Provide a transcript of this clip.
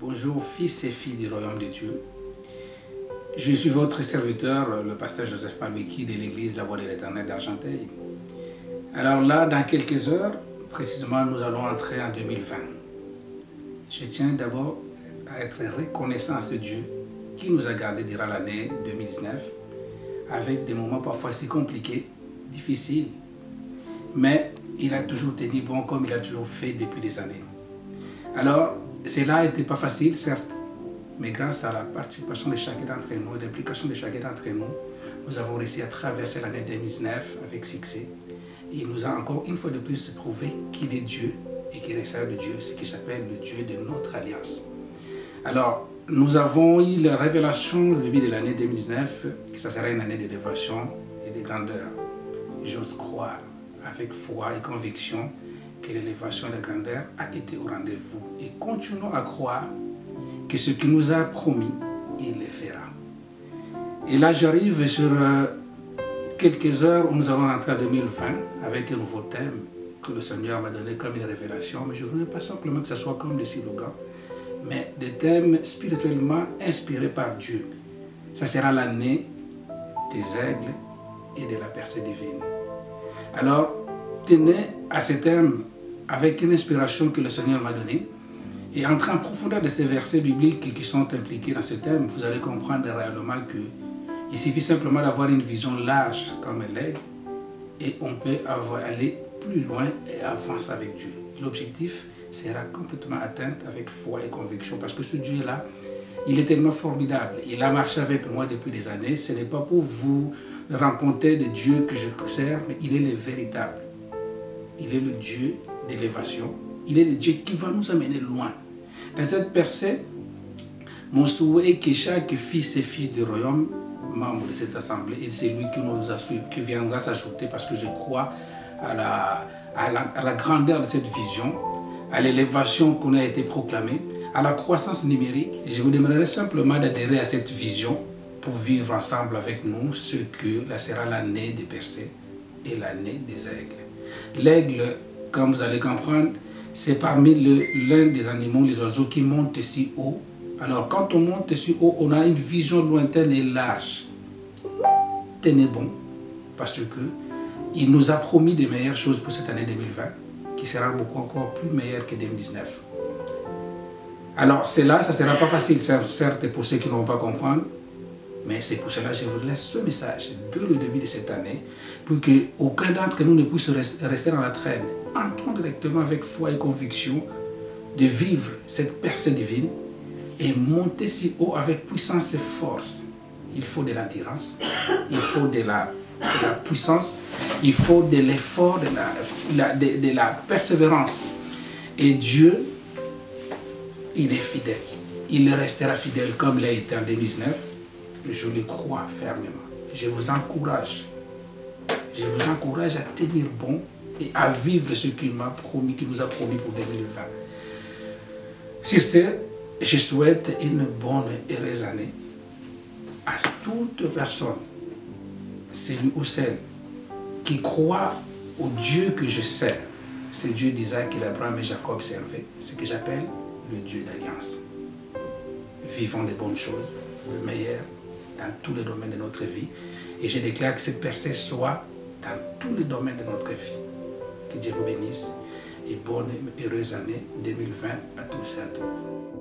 Bonjour fils et filles du royaume de Dieu. Je suis votre serviteur, le pasteur Joseph Malweki de l'église La Voix de l'Éternel d'Argenteuil. Alors là, dans quelques heures, précisément, nous allons entrer en 2020. Je tiens d'abord à être reconnaissant à ce Dieu qui nous a gardés durant l'année 2019 avec des moments parfois si compliqués, difficiles, mais il a toujours tenu bon comme il a toujours fait depuis des années. Alors, cela n'était pas facile, certes, mais grâce à la participation de chacun d'entre nous, l'implication de chacun d'entre nous, nous avons réussi à traverser l'année 2019 avec succès. Et il nous a encore une fois de plus prouvé qu'il est Dieu et qu'il restera de Dieu, ce que j'appelle le Dieu de notre alliance. Alors, nous avons eu la révélation au début de l'année 2019 que ça sera une année de dévotion et de grandeur. J'ose croire avec foi et conviction que l'élévation et la grandeur a été au rendez-vous. Et continuons à croire que ce qu'il nous a promis, il le fera. Et là, j'arrive sur quelques heures où nous allons rentrer en 2020 avec un nouveau thème que le Seigneur m'a donné comme une révélation. Mais je ne voulais pas simplement que ce soit comme des slogans, mais des thèmes spirituellement inspirés par Dieu. Ça sera l'année des aigles et de la percée divine. Alors, tenez à ce thème avec une inspiration que le Seigneur m'a donnée et entrez en profondeur de ces versets bibliques qui sont impliqués dans ce thème, vous allez comprendre réellement qu'il suffit simplement d'avoir une vision large comme l'aigle et on peut aller plus loin et avancer avec Dieu. L'objectif sera complètement atteint avec foi et conviction parce que ce Dieu-là, il est tellement formidable. Il a marché avec moi depuis des années. Ce n'est pas pour vous rencontrer de Dieu que je sers, mais il est le véritable. Il est le Dieu d'élévation. Il est le Dieu qui va nous amener loin. Dans cette percée, mon souhait est que chaque fils et fille du royaume, membre de cette assemblée, et c'est lui qui viendra s'ajouter parce que je crois à la grandeur de cette vision, à l'élévation qu'on a été proclamée, à la croissance numérique. Je vous demanderai simplement d'adhérer à cette vision pour vivre ensemble avec nous ce que là sera l'année des percées et l'année des aigles. L'aigle, comme vous allez comprendre, c'est parmi l'un des animaux, les oiseaux qui montent si haut. Alors quand on monte si haut, on a une vision lointaine et large. Tenez bon, parce que il nous a promis de meilleures choses pour cette année 2020, qui sera beaucoup encore plus meilleure que 2019. Alors cela, ça ne sera pas facile, certes, pour ceux qui ne vont pas comprendre, mais c'est pour cela que je vous laisse ce message dès le début de cette année, pour qu'aucun d'entre nous ne puisse rester dans la traîne. Entrons directement avec foi et conviction de vivre cette percée divine et monter si haut avec puissance et force. Il faut de l'endurance, il faut de la puissance, il faut de l'effort, de la persévérance. Et Dieu, il est fidèle. Il restera fidèle comme il a été en 2019. Je le crois fermement. Je vous encourage. Je vous encourage à tenir bon et à vivre ce qu'il m'a promis, qu'il nous a promis pour 2020. Sur ce, je souhaite une bonne et heureuse année à toute personne, celui ou celle qui croit au Dieu que je sers. C'est Dieu d'Isaac, d'Abraham et Jacob servaient, ce que j'appelle le Dieu d'alliance. Vivons des bonnes choses, le meilleur dans tous les domaines de notre vie. Et je déclare que cette percée soit dans tous les domaines de notre vie. Que Dieu vous bénisse et bonne et heureuse année 2020 à tous et à toutes.